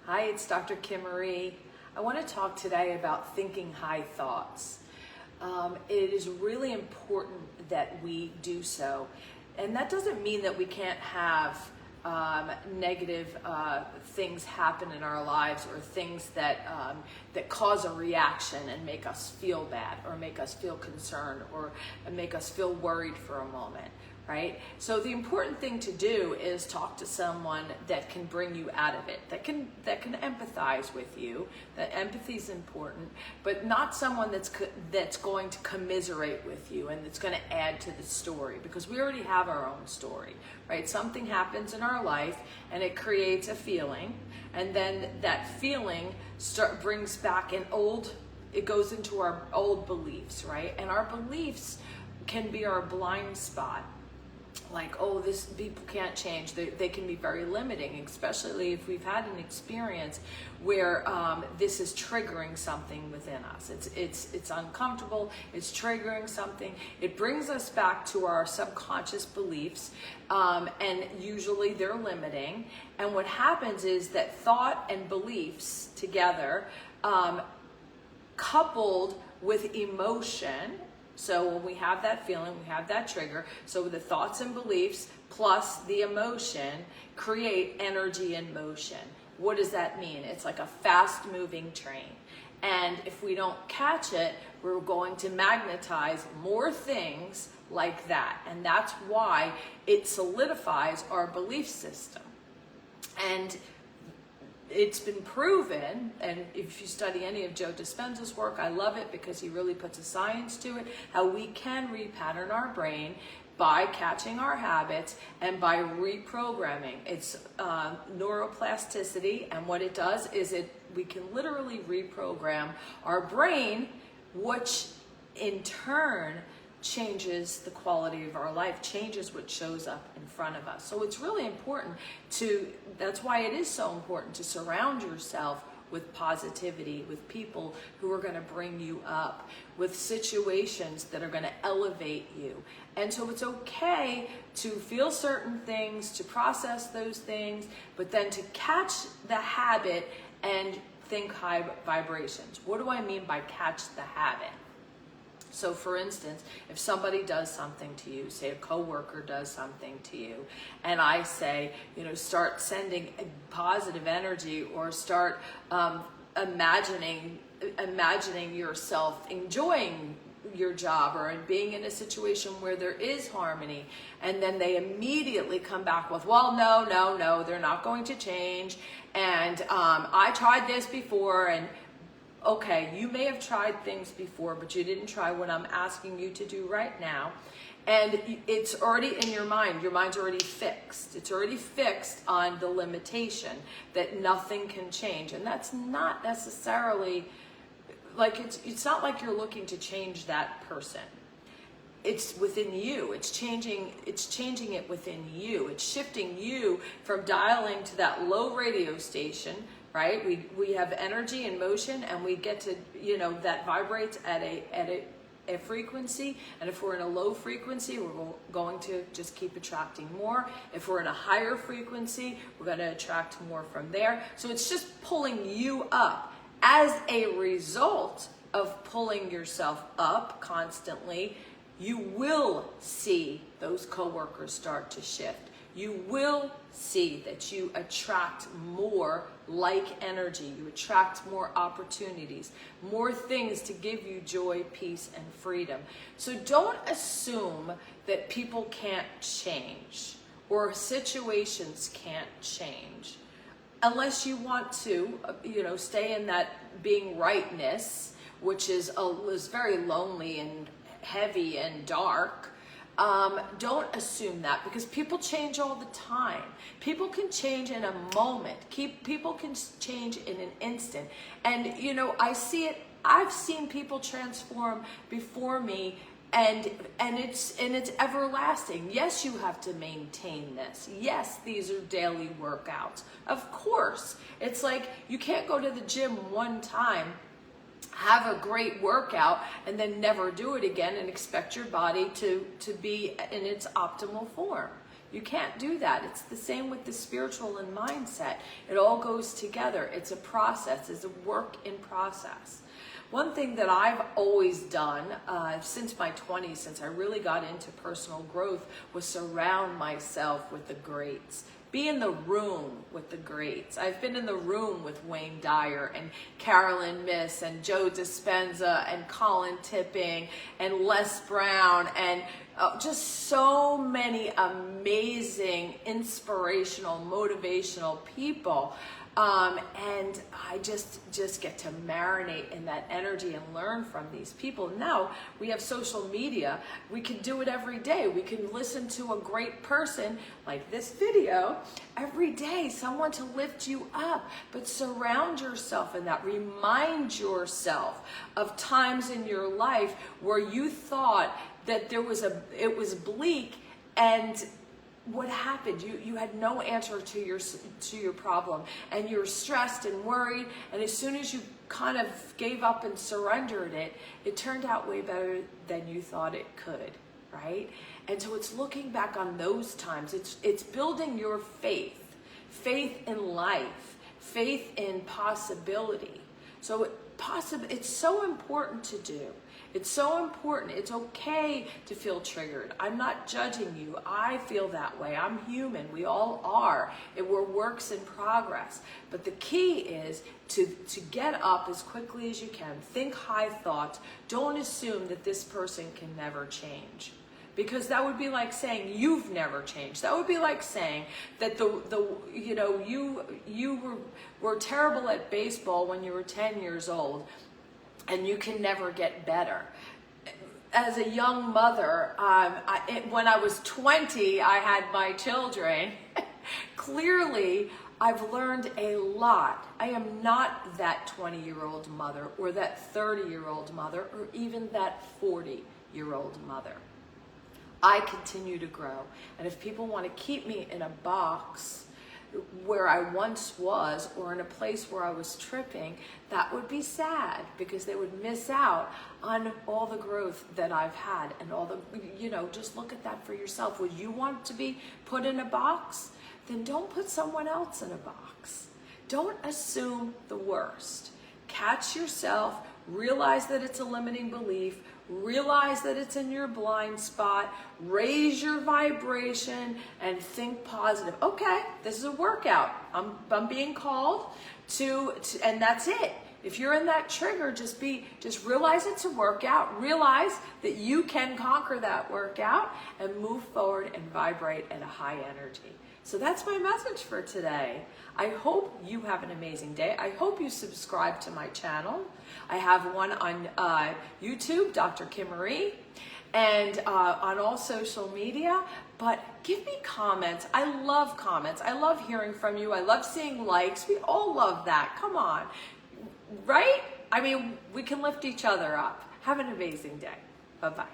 Hi, it's Dr. Kimarie. I want to talk today about thinking high thoughts. It is really important that we do so. And that doesn't mean that we can't have negative things happen in our lives, or things that cause a reaction and make us feel bad, or make us feel concerned, or make us feel worried for a moment. Right? So the important thing to do is talk to someone that can bring you out of it, that can empathize with you. That empathy is important, but not someone that's going to commiserate with you and that's going to add to the story, because we already have our own story, right? Something happens in our life and it creates a feeling, and then that feeling brings back it goes into our old beliefs, right? And our beliefs can be our blind spot. Like, oh, people can't change. They can be very limiting, especially if we've had an experience where this is triggering something within us. It's uncomfortable. It's triggering something. It brings us back to our subconscious beliefs, and usually they're limiting. And what happens is that thought and beliefs together, coupled with emotion. So when we have that feeling, we have that trigger. So the thoughts and beliefs plus the emotion create energy in motion. What does that mean? It's like a fast moving train. And if we don't catch it, we're going to magnetize more things like that. And that's why it solidifies our belief system. And it's been proven, and if you study any of Joe Dispenza's work, I love it because he really puts a science to it, how we can repattern our brain by catching our habits and by reprogramming. It's neuroplasticity, and what it does is we can literally reprogram our brain, which in turn changes the quality of our life, changes what shows up in front of us. So it's really important that's why it is so important to surround yourself with positivity, with people who are going to bring you up, with situations that are going to elevate you. And so it's okay to feel certain things, to process those things, but then to catch the habit and think high vibrations. What do I mean by catch the habit? So for instance, if somebody does something to you, say a coworker does something to you, and I say, start sending positive energy, or start imagining yourself enjoying your job, or being in a situation where there is harmony, and then they immediately come back with, well, no, they're not going to change, and I tried this before, and okay, you may have tried things before, but you didn't try what I'm asking you to do right now. And it's already in your mind. Your mind's already fixed. It's already fixed on the limitation that nothing can change. And that's not necessarily, like, it's not like you're looking to change that person. It's within you. It's changing it within you. It's shifting you from dialing to that low radio station, right? We have energy and motion, and we get to, that vibrates at a frequency. And if we're in a low frequency, we're going to just keep attracting more. If we're in a higher frequency, we're going to attract more from there. So it's just pulling you up. As a result of pulling yourself up constantly, you will see those coworkers start to shift. You will see that you attract more like energy. You attract more opportunities, more things to give you joy, peace, and freedom. So don't assume that people can't change or situations can't change, unless you want to, stay in that being rightness, which is very lonely and heavy and dark. Don't assume that, because people change all the time. People can change in a moment. People can change in an instant. And, I see it. I've seen people transform before me, and it's everlasting. Yes, you have to maintain this. Yes, these are daily workouts. Of course. It's like you can't go to the gym one time, have a great workout, and then never do it again and expect your body to be in its optimal form. You can't do that. It's the same with the spiritual and mindset. It all goes together. It's a process. It's a work in process. One thing that I've always done since my 20s, since I really got into personal growth, was surround myself with the greats. Be in the room with the greats. I've been in the room with Wayne Dyer and Carolyn Miss and Joe Dispenza and Colin Tipping and Les Brown and just so many amazing, inspirational, motivational people. And I just get to marinate in that energy and learn from these people. Now we have social media. We can do it every day. We can listen to a great person like this video every day, someone to lift you up, but surround yourself in that. Remind yourself of times in your life where you thought that it was bleak, and what happened? You had no answer to your problem, and you were stressed and worried, and as soon as you kind of gave up and surrendered it, it turned out way better than you thought it could, right? And so it's looking back on those times. It's building your faith in life, faith in possibility. So it's so important to do. It's so important. It's okay to feel triggered. I'm not judging you. I feel that way. I'm human. We all are. We're works in progress. But the key is to get up as quickly as you can. Think high thoughts. Don't assume that this person can never change. Because that would be like saying you've never changed. That would be like saying that you were terrible at baseball when you were 10 years old, and you can never get better. As a young mother, when I was 20, I had my children. Clearly, I've learned a lot. I am not that 20-year-old mother or that 30-year-old mother or even that 40-year-old mother. I continue to grow. And if people want to keep me in a box where I once was, or in a place where I was tripping, that would be sad, because they would miss out on all the growth that I've had and all the, just look at that for yourself. Would you want to be put in a box? Then don't put someone else in a box. Don't assume the worst. Catch yourself, realize that it's a limiting belief, realize that it's in your blind spot, raise your vibration, and think positive. Okay, this is a workout. I'm being called to, and that's it. If you're in that trigger, just realize it's a workout. Realize that you can conquer that workout and move forward and vibrate at a high energy. So that's my message for today. I hope you have an amazing day. I hope you subscribe to my channel. I have one on YouTube, Dr. Kimarie, and on all social media. But give me comments. I love comments. I love hearing from you. I love seeing likes. We all love that. Come on. Right? I mean, we can lift each other up. Have an amazing day. Bye-bye.